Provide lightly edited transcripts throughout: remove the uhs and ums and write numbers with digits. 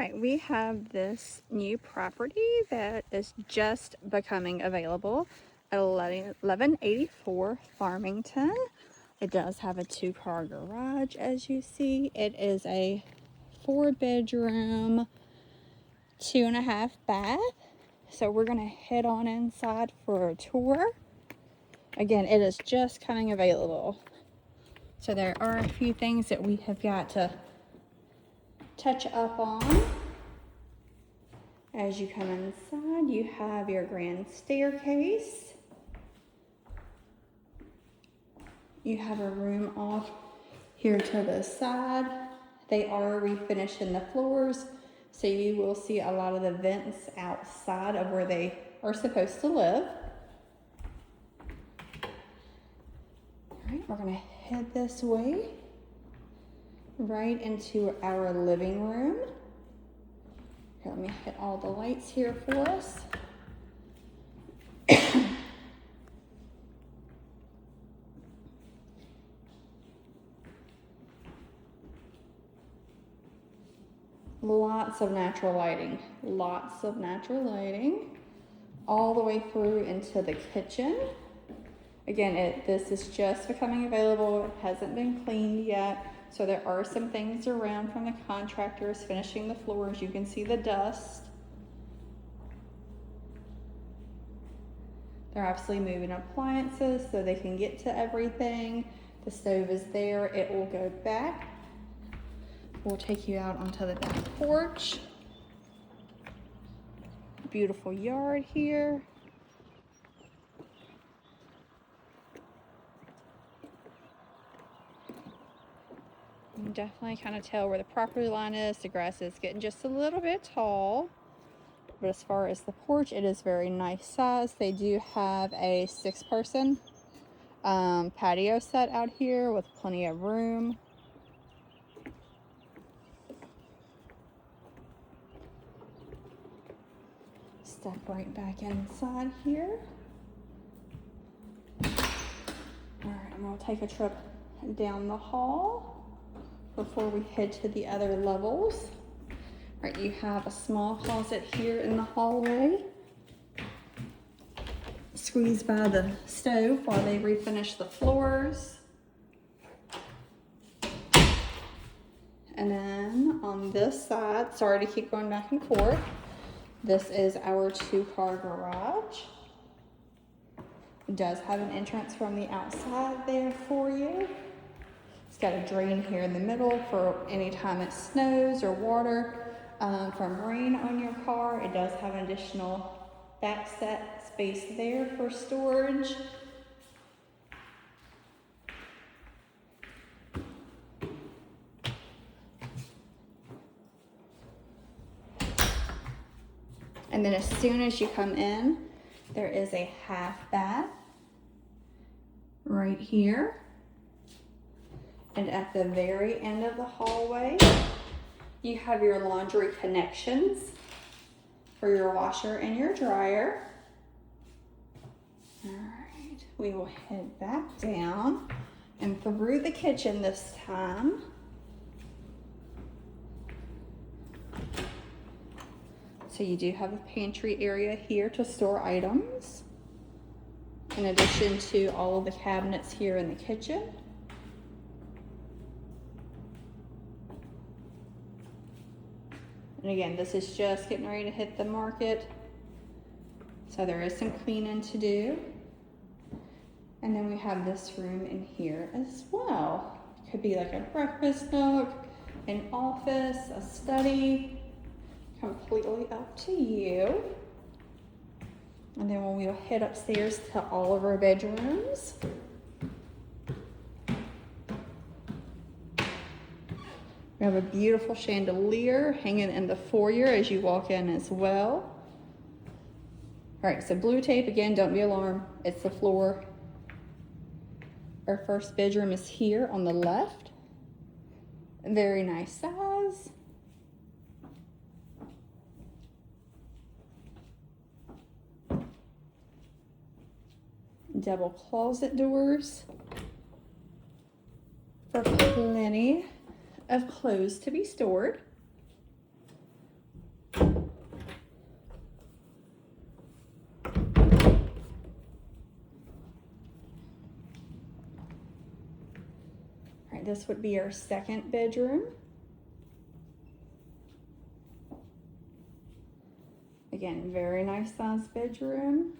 right, we have this new property that is just becoming available at 1184 Farmington. It does have a 2-car garage, as you see. It is a 4-bedroom, 2.5 bath. So we're gonna head on inside for a tour. Again, it is just coming available. So there are a few things that we have got to touch up on. As you come inside, you have your grand staircase. You have a room off here to the side. They are refinishing the floors, so you will see a lot of the vents outside of where they are supposed to live. All right, we're gonna head this way, right into our living room. Here, let me hit all the lights here for us. Lots of natural lighting, all the way through into the kitchen. Again, this is just becoming available. It hasn't been cleaned yet. So there are some things around from the contractors finishing the floors. You can see the dust. They're obviously moving appliances so they can get to everything. The stove is there. It will go back. We'll take you out onto the back porch. Beautiful yard here. You can definitely kind of tell where the property line is. The grass is getting just a little bit tall. But as far as the porch, it is very nice size. They do have a 6-person patio set out here with plenty of room. Step right back inside here. All right, and we'll take a trip down the hall before we head to the other levels. All right, you have a small closet here in the hallway, squeezed by the stove while they refinish the floors. And then on this side, sorry to keep going back and forth, this is our 2-car garage. It does have an entrance from the outside there for you. It's got a drain here in the middle for any time it snows or water from rain on your car. It does have an additional back set space there for storage. And then as soon as you come in, there is a half bath right here. And at the very end of the hallway, you have your laundry connections for your washer and your dryer. All right, we will head back down and through the kitchen this time. So you do have a pantry area here to store items, in addition to all of the cabinets here in the kitchen. And again, this is just getting ready to hit the market, so there is some cleaning to do. And then we have this room in here as well. Could be like a breakfast nook, an office, a study. Completely up to you. And then we'll head upstairs to all of our bedrooms. We have a beautiful chandelier hanging in the foyer as you walk in as well. All right, so blue tape, again, don't be alarmed. It's the floor. Our first bedroom is here on the left. Very nice size. Double closet doors for plenty of clothes to be stored. this would be our second bedroom. Again, very nice sized bedroom.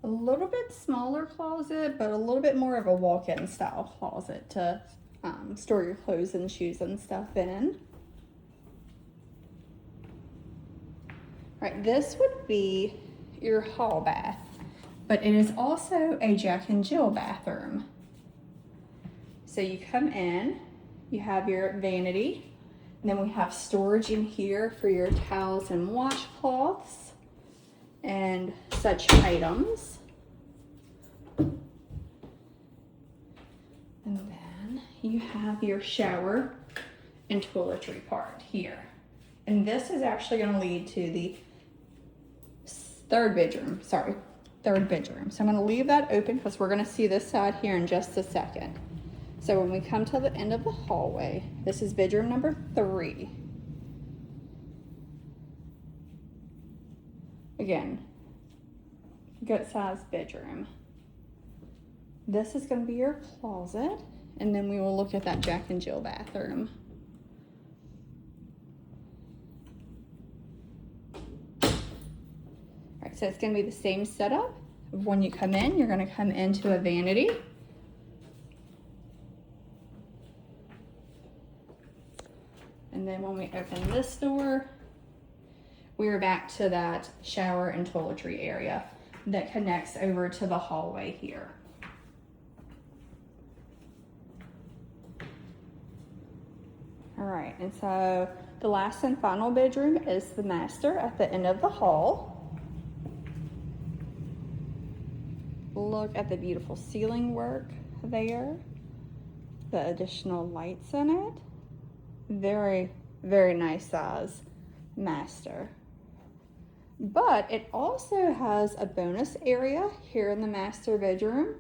A little bit smaller closet, but a little bit more of a walk-in style closet to store your clothes and shoes and stuff in. All right, this would be your hall bath, but it is also a Jack and Jill bathroom. So you come in, you have your vanity, and then we have storage in here for your towels and washcloths and such items. And then you have your shower and toiletry part here. And this is actually going to lead to the third bedroom. So I'm going to leave that open because we're going to see this side here in just a second. So when we come to the end of the hallway, this is bedroom number 3. Again, good sized bedroom. This is going to be your closet, and then we will look at that Jack and Jill bathroom. All right, so it's going to be the same setup. When you come in, you're going to come into a vanity. And then when we open this door, we're back to that shower and toiletry area that connects over to the hallway here. All right, and so the last and final bedroom is the master at the end of the hall. Look at the beautiful ceiling work there, the additional lights in it. Very, very nice size master. But it also has a bonus area here in the master bedroom.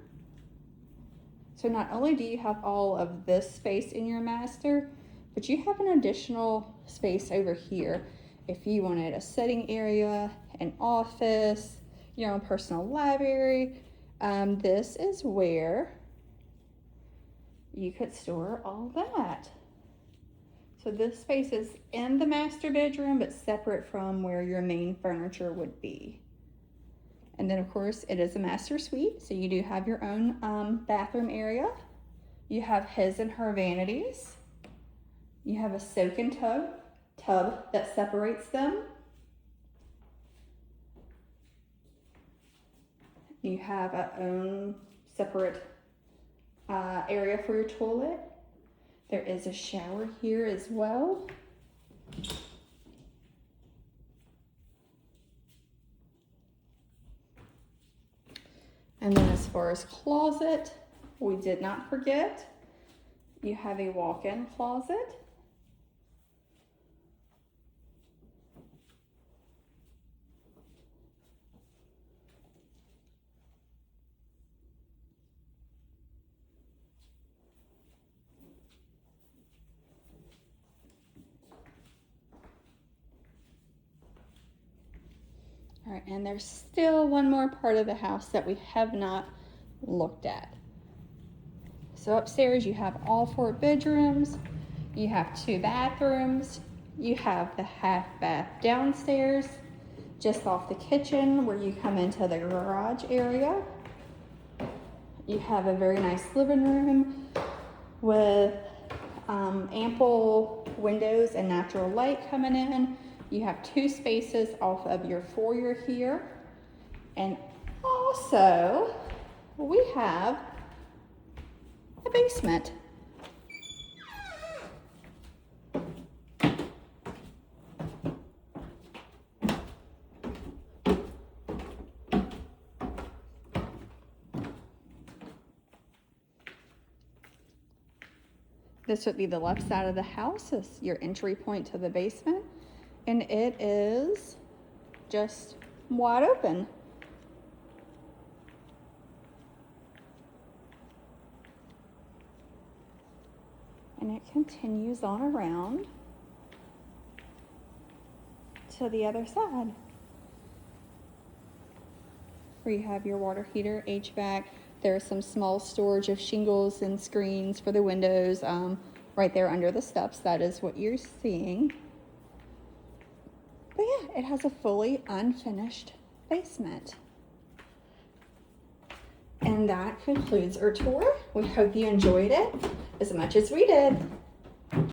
So not only do you have all of this space in your master, but you have an additional space over here if you wanted a sitting area, an office, your own personal library. This is where you could store all that. So this space is in the master bedroom, but separate from where your main furniture would be. And then of course it is a master suite, so you do have your own bathroom area. You have his and her vanities. You have a soak-in tub that separates them. You have a own separate area for your toilet. There is a shower here as well. And then as far as closet, we did not forget, you have a walk-in closet. All right, and there's still one more part of the house that we have not looked at. So upstairs you have all 4 bedrooms, you have 2 bathrooms, you have the half bath downstairs, just off the kitchen where you come into the garage area. You have a very nice living room with ample windows and natural light coming in. You have 2 spaces off of your foyer here. And also, we have a basement. This would be the left side of the house. This is your entry point to the basement. And it is just wide open. And it continues on around to the other side, where you have your water heater, HVAC. There's some small storage of shingles and screens for the windows right there under the steps. That is what you're seeing. But yeah, it has a fully unfinished basement. And that concludes our tour. We hope you enjoyed it as much as we did.